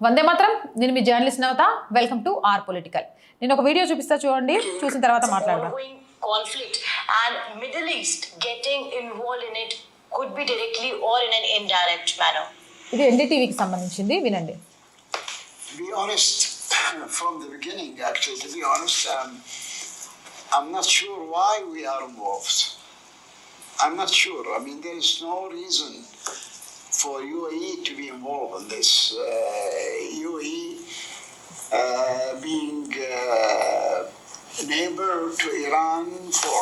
వందే మాత్రం. నేను మీ journalist Navata. Welcome to R political. నేను ఒక వీడియో చూపిస్తా, చూడండి. చూసిన తర్వాత మాట్లాడదాం. Conflict and Middle East getting involved in it could be directly or in an indirect manner. ఇది ఎన్డీటీవీకి సంబంధించింది, వినండి. To be honest, from the beginning, actually, to be honest, I'm not sure why we are involved. I'm not sure. I mean, there is no reason for UAE to be involved in this. UAE being neighbor to Iran for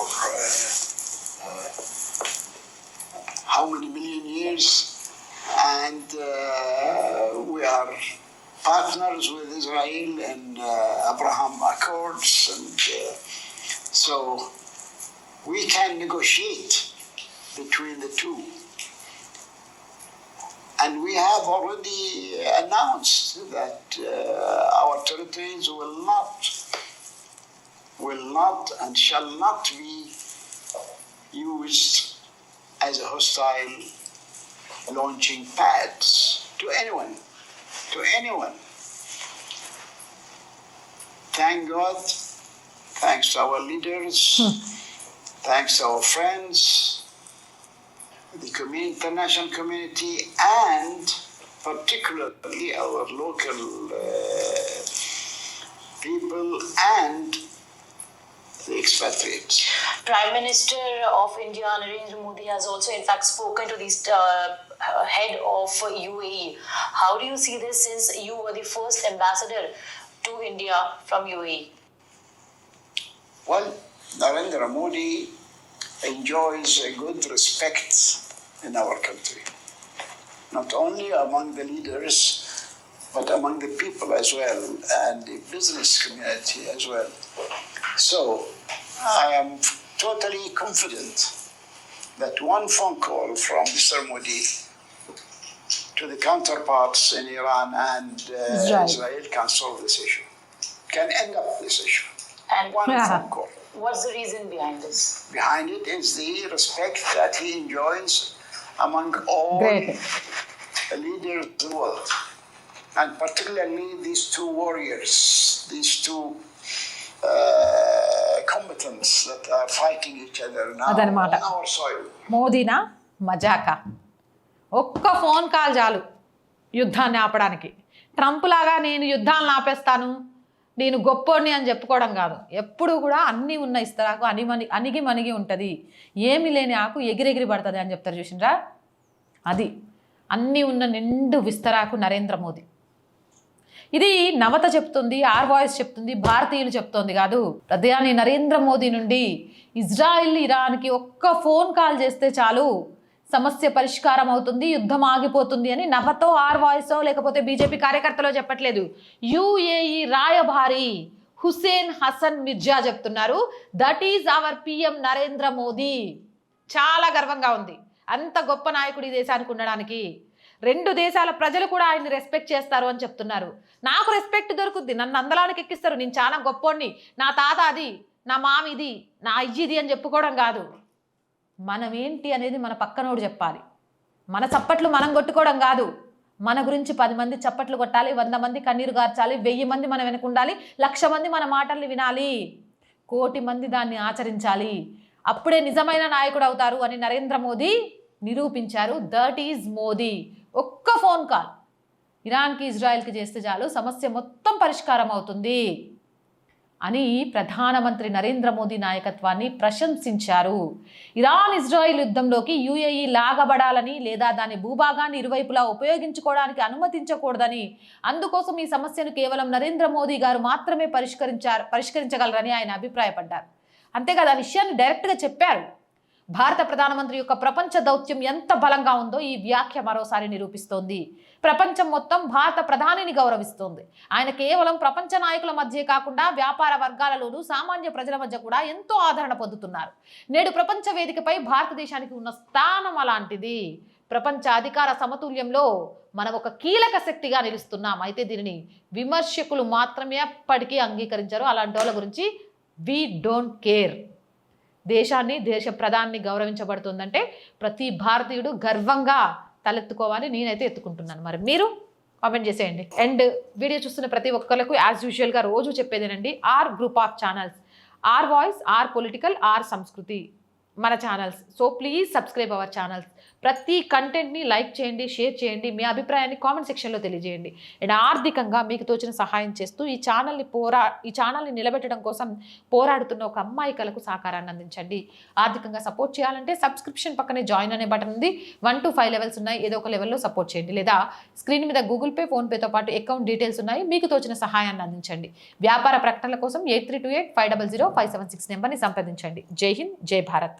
how many million years, and we are partners with Israel in Abraham Accords, and so we can negotiate between the two. And we have already announced that our territories will not and shall not be used as a hostile launching pads to anyone. Thank God, thanks to our leaders, thanks to our friends, the international community, and particularly our local people and the expatriates. Prime Minister of India, Narendra Modi, has also in fact spoken to the head of UAE. How do you see this, since you were the first ambassador to India from UAE? Well, Narendra Modi enjoys a good respect in our country, not only among the leaders, but among the people as well, and the business community as well. So I am totally confident that one phone call from Mr. Modi to the counterparts in Iran and Israel can solve this issue, can end up this issue. And one phone call. What's the reason behind this? Behind it is the respect that he enjoys among all the leaders of the world, and particularly these two warriors, these two combatants that are fighting each other now on our soil. మోదీనా మజాకా? ఒక్క phone call చాలు యుద్ధాన్ని ఆపడానికి. Trump లాగా నేను యుద్ధాలను ఆపేస్తాను, నేను గొప్పోడిని అని చెప్పుకోవడం కాదు. ఎప్పుడు కూడా అన్నీ ఉన్న ఇస్తరాకు అణిగి మణిగి ఉంటుంది, ఏమి లేని ఆకు ఎగిరెగిరి పడుతుంది అని చెప్తారు, చూసినరా? అది అన్నీ ఉన్న నిండు విస్తరాకు నరేంద్ర మోదీ. ఇది నవత చెప్తుంది, ఆర్ వాయిస్ చెప్తుంది, భారతీయులు చెప్తోంది కాదు. ప్రధాని నరేంద్ర మోదీ నుండి ఇజ్రాయిల్ ఇరాన్కి ఒక్క ఫోన్ కాల్ చేస్తే చాలు, సమస్య పరిష్కారం అవుతుంది, యుద్ధం ఆగిపోతుంది అని నవతో, ఆర్ వాయిసో లేకపోతే బీజేపీ కార్యకర్తలో చెప్పట్లేదు. యుఏఈ రాయభారి హుసేన్ హసన్ మిర్జా చెప్తున్నారు. That is our PM Narendra Modi. చాలా గర్వంగా ఉంది అంత గొప్ప నాయకుడు ఈ దేశానికి ఉండడానికి. రెండు దేశాల ప్రజలు కూడా ఆయన్ని రెస్పెక్ట్ చేస్తారు అని చెప్తున్నారు. నాకు రెస్పెక్ట్ దొరుకుద్ది, నన్ను అందలానికి ఎక్కిస్తారు, నేను చాలా గొప్పోడిని, నా తాత అది, నా మామ ఇది, నా అయ్యిది అని చెప్పుకోవడం కాదు. మనం ఏంటి అనేది మన పక్కనోడు చెప్పాలి. మన చప్పట్లు మనం కొట్టుకోవడం కాదు. మన గురించి 10 మంది చప్పట్లు కొట్టాలి, 100 మంది కన్నీరు గార్చాలి, 1000 మంది మన వెనక ఉండాలి, 1,00,000 మంది మన మాటల్ని వినాలి, 1,00,00,000 మంది దాన్ని ఆచరించాలి. అప్పుడే నిజమైన నాయకుడు అవుతారు అని నరేంద్ర మోదీ నిరూపించారు. That is Modi. ఒక్క ఫోన్ కాల్ ఇరాన్కి ఇజ్రాయెల్కి చేస్తే చాలు, సమస్య మొత్తం పరిష్కారం అవుతుంది అని ప్రధానమంత్రి నరేంద్ర మోదీ నాయకత్వాన్ని ప్రశంసించారు. ఇరాన్ ఇజ్రాయిల్ యుద్ధంలోకి యుఏఈ లాగబడాలని లేదా దాని భూభాగాన్ని ఇరువైపులా ఉపయోగించుకోవడానికి అనుమతించకూడదని, అందుకోసం ఈ సమస్యను కేవలం నరేంద్ర మోదీ గారు మాత్రమే పరిష్కరించగలరని ఆయన అభిప్రాయపడ్డారు. అంతేకాదు, ఆ విషయాన్ని డైరెక్ట్గా చెప్పారు. భారత ప్రధానమంత్రి యొక్క ప్రపంచ దౌత్యం ఎంత బలంగా ఉందో ఈ వ్యాఖ్య మరోసారి నిరూపిస్తోంది. ప్రపంచం మొత్తం భారత ప్రధానిని గౌరవిస్తోంది. ఆయన కేవలం ప్రపంచ నాయకుల మధ్య కాకుండా వ్యాపార వర్గాలలోనూ సామాన్య ప్రజల మధ్య కూడా ఎంతో ఆదరణ పొందుతున్నారు. నేడు ప్రపంచ వేదికపై భారతదేశానికి ఉన్న స్థానం అలాంటిది. ప్రపంచ అధికార సమతుల్యంలో మనం ఒక కీలక శక్తిగా నిలుస్తున్నాం. అయితే దీనిని విమర్శకులు మాత్రమే ఎప్పటికీ అంగీకరించారు. అలాంటి వాళ్ళ గురించి వి డోంట్ కేర్. దేశాన్ని, దేశ ప్రధాని గౌరవించబడుతుందంటే ప్రతి భారతీయుడు గర్వంగా తలెత్తుకోవాలి. నేనైతే ఎత్తుకుంటున్నాను. మరి మీరు కామెంట్ చేసేయండి. అండ్ వీడియో చూస్తున్న ప్రతి ఒక్కరికి యాజ్ యూజువల్గా రోజు చెప్పేదేనండి, R group of channels, R voice, R political, R Samskruthi మన channels. So please subscribe our channels. ప్రతి కంటెంట్ని లైక్ చేయండి, షేర్ చేయండి, మీ అభిప్రాయాన్ని కామెంట్ సెక్షన్లో తెలియజేయండి. అండ్ ఆర్థికంగా మీకు తోచిన సహాయం చేస్తూ ఈ ఛానల్ని నిలబెట్టడం కోసం పోరాడుతున్న ఒక అమ్మాయికలకు సహకారాన్ని అందించండి. ఆర్థికంగా సపోర్ట్ చేయాలంటే సబ్స్క్రిప్షన్ పక్కనే జాయిన్ అనే బటన్ ఉంది. 1 to 5 లెవెల్స్ ఉన్నాయి. ఏదో ఒక లెవెల్లో సపోర్ట్ చేయండి. లేదా స్క్రీన్ మీద గూగుల్ పే, ఫోన్పేతో పాటు అకౌంట్ డీటెయిల్స్ ఉన్నాయి. మీకు తోచిన సహాయాన్ని అందించండి. వ్యాపార ప్రకటనల కోసం 8328 500 576 నెంబర్ని సంప్రదించండి. జై హింద్, జై భారత్.